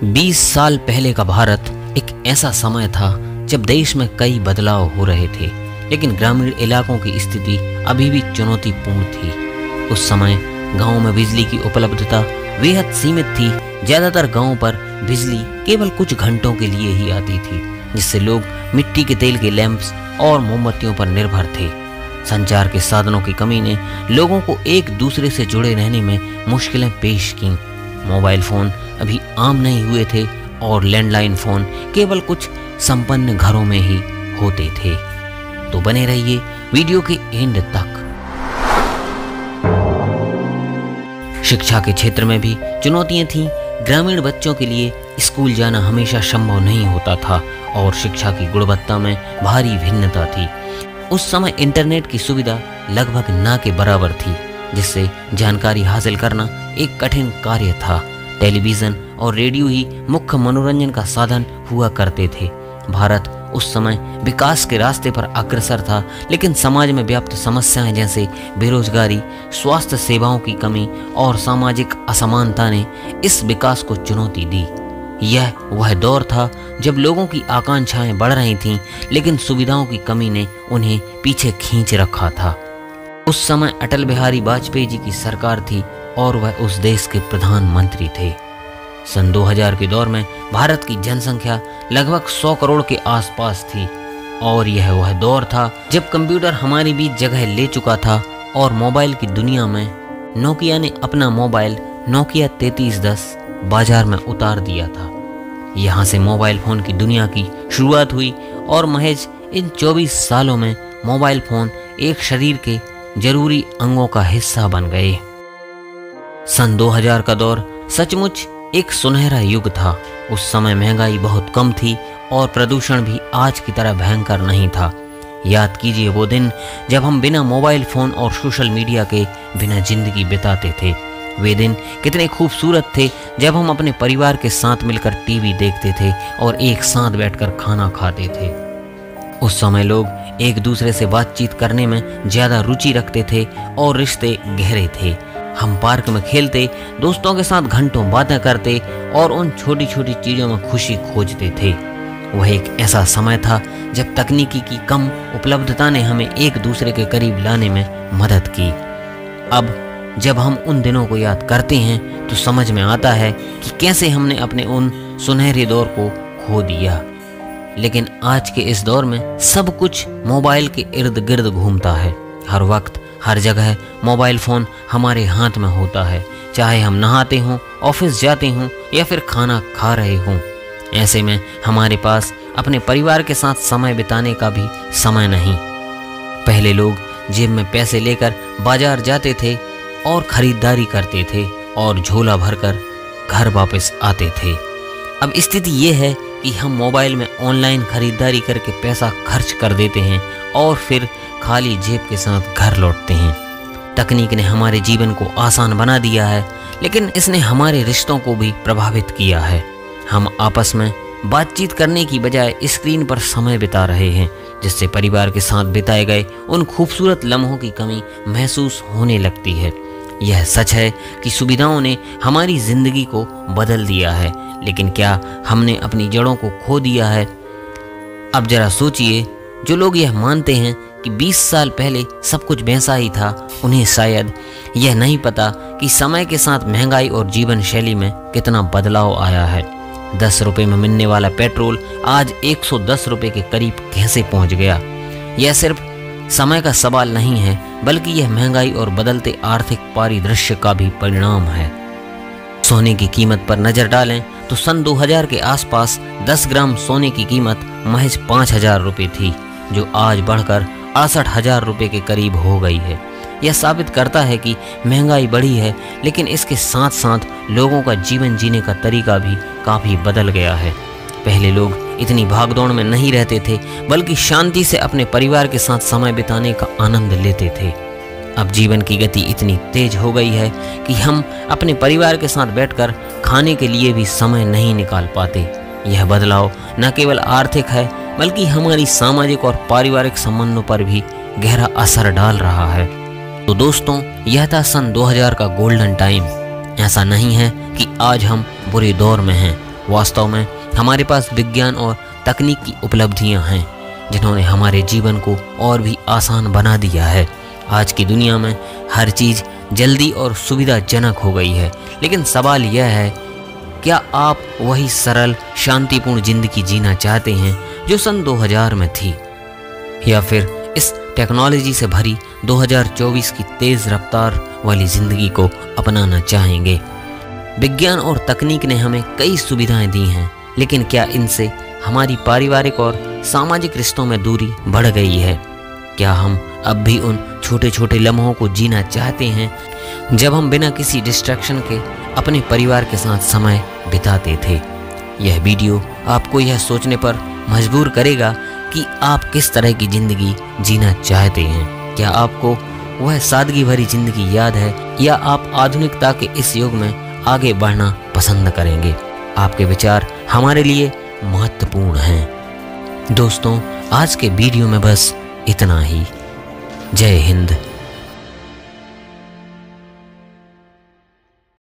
20 साल पहले का भारत एक ऐसा समय था जब देश में कई बदलाव हो रहे थे, लेकिन ग्रामीण इलाकों की स्थिति अभी भी चुनौतीपूर्ण थी। उस समय गांवों में बिजली की उपलब्धता बेहद सीमित थी। ज्यादातर गांवों पर बिजली केवल कुछ घंटों के लिए ही आती थी, जिससे लोग मिट्टी के तेल के लैंप्स और मोमबत्तियों पर निर्भर थे। संचार के साधनों की कमी ने लोगों को एक दूसरे से जुड़े रहने में मुश्किलें पेश कीं। मोबाइल फोन अभी आम नहीं हुए थे और लैंडलाइन फोन केवल कुछ संपन्न घरों में ही होते थे। तो बने रहिए वीडियो के एंड तक। शिक्षा के क्षेत्र में भी चुनौतियां थीं। ग्रामीण बच्चों के लिए स्कूल जाना हमेशा संभव नहीं होता था और शिक्षा की गुणवत्ता में भारी भिन्नता थी। उस समय इंटरनेट की सुविधा लगभग ना के बराबर थी, जिससे जानकारी हासिल करना एक कठिन कार्य था। टेलीविज़न और रेडियो ही मुख्य मनोरंजन का साधन हुआ करते थे। भारत उस समय विकास के रास्ते पर अग्रसर था, लेकिन समाज में व्याप्त समस्याएं जैसे बेरोजगारी, स्वास्थ्य सेवाओं की कमी और सामाजिक असमानता ने इस विकास को चुनौती दी। यह वह दौर था जब लोगों की आकांक्षाएं बढ़ रही थीं, लेकिन सुविधाओं की कमी ने उन्हें पीछे खींच रखा था। उस समय अटल बिहारी वाजपेयी जी की सरकार थी और वह उस देश के प्रधानमंत्री थे। सन 2000 के दौर में भारत की जनसंख्या लगभग 100 करोड़ के आसपास थी और यह वह दौर था जब कंप्यूटर हमारे बीच जगह ले चुका था और मोबाइल की दुनिया में नोकिया ने अपना मोबाइल नोकिया 3310 बाजार में उतार दिया था। यहाँ से मोबाइल फोन की दुनिया की शुरुआत हुई और महज इन 24 सालों में मोबाइल फोन एक शरीर के जरूरी अंगों का हिस्सा बन गए। सन 2000 का दौर सचमुच एक सुनहरा युग था। उस समय महंगाई बहुत कम थी और प्रदूषण भी आज की तरह भयंकर नहीं था। याद कीजिए वो दिन जब हम बिना मोबाइल फोन और सोशल मीडिया के बिना जिंदगी बिताते थे। वे दिन कितने खूबसूरत थे जब हम अपने परिवार के साथ मिलकर टीवी देखते थे और एक साथ बैठकर खाना खाते थे। उस समय लोग एक दूसरे से बातचीत करने में ज़्यादा रुचि रखते थे और रिश्ते गहरे थे। हम पार्क में खेलते, दोस्तों के साथ घंटों बातें करते और उन छोटी छोटी चीज़ों में खुशी खोजते थे। वह एक ऐसा समय था जब तकनीकी की कम उपलब्धता ने हमें एक दूसरे के करीब लाने में मदद की। अब जब हम उन दिनों को याद करते हैं तो समझ में आता है कि कैसे हमने अपने उन सुनहरे दौर को खो दिया। लेकिन आज के इस दौर में सब कुछ मोबाइल के इर्द गिर्द घूमता है। हर वक्त हर जगह मोबाइल फ़ोन हमारे हाथ में होता है, चाहे हम नहाते हों, ऑफिस जाते हों या फिर खाना खा रहे हों। ऐसे में हमारे पास अपने परिवार के साथ समय बिताने का भी समय नहीं। पहले लोग जेब में पैसे लेकर बाजार जाते थे और ख़रीदारी करते थे और झोला भरकर घर वापस आते थे। अब स्थिति ये है कि हम मोबाइल में ऑनलाइन ख़रीदारी करके पैसा खर्च कर देते हैं और फिर खाली जेब के साथ घर लौटते हैं। तकनीक ने हमारे जीवन को आसान बना दिया है, लेकिन इसने हमारे रिश्तों को भी प्रभावित किया है। हम आपस में बातचीत करने की बजाय स्क्रीन पर समय बिता रहे हैं, जिससे परिवार के साथ बिताए गए उन खूबसूरत लम्हों की कमी महसूस होने लगती है। यह सच है कि सुविधाओं ने हमारी ज़िंदगी को बदल दिया है, लेकिन क्या हमने अपनी जड़ों को खो दिया है? अब जरा सोचिए, जो लोग यह मानते हैं कि 20 साल पहले सब कुछ वैसा ही था, उन्हें शायद यह नहीं पता कि समय के साथ महंगाई और जीवन शैली में कितना बदलाव आया है। 10 रुपये में मिलने वाला पेट्रोल आज 110 रुपये के करीब कैसे पहुंच गया? यह सिर्फ समय का सवाल नहीं है, बल्कि यह महंगाई और बदलते आर्थिक परिदृश्य का भी परिणाम है। सोने की कीमत पर नज़र डालें तो सन 2000 के आसपास 10 ग्राम सोने की कीमत महज 5000 रुपये थी, जो आज बढ़कर 68,000 रुपये के करीब हो गई है। यह साबित करता है कि महंगाई बढ़ी है, लेकिन इसके साथ साथ लोगों का जीवन जीने का तरीका भी काफ़ी बदल गया है। पहले लोग इतनी भागदौड़ में नहीं रहते थे, बल्कि शांति से अपने परिवार के साथ समय बिताने का आनंद लेते थे। अब जीवन की गति इतनी तेज हो गई है कि हम अपने परिवार के साथ बैठकर खाने के लिए भी समय नहीं निकाल पाते। यह बदलाव न केवल आर्थिक है, बल्कि हमारी सामाजिक और पारिवारिक संबंधों पर भी गहरा असर डाल रहा है। तो दोस्तों, यह था सन 2000 का गोल्डन टाइम। ऐसा नहीं है कि आज हम बुरे दौर में हैं, वास्तव में हमारे पास विज्ञान और तकनीक की उपलब्धियां हैं जिन्होंने हमारे जीवन को और भी आसान बना दिया है। आज की दुनिया में हर चीज़ जल्दी और सुविधाजनक हो गई है, लेकिन सवाल यह है, क्या आप वही सरल शांतिपूर्ण जिंदगी जीना चाहते हैं जो सन 2000 में थी, या फिर इस टेक्नोलॉजी से भरी 2024 की तेज़ रफ्तार वाली ज़िंदगी को अपनाना चाहेंगे? विज्ञान और तकनीक ने हमें कई सुविधाएं दी हैं, लेकिन क्या इनसे हमारी पारिवारिक और सामाजिक रिश्तों में दूरी बढ़ गई है? क्या हम अब भी उन छोटे छोटे लम्हों को जीना चाहते हैं जब हम बिना किसी डिस्ट्रैक्शन के अपने परिवार के साथ समय बिताते थे? यह वीडियो आपको यह सोचने पर मजबूर करेगा कि आप किस तरह की ज़िंदगी जीना चाहते हैं। क्या आपको वह सादगी भरी ज़िंदगी याद है, या आप आधुनिकता के इस युग में आगे बढ़ना पसंद करेंगे? आपके विचार हमारे लिए महत्वपूर्ण हैं। दोस्तों, आज के वीडियो में बस इतना ही। जय हिंद।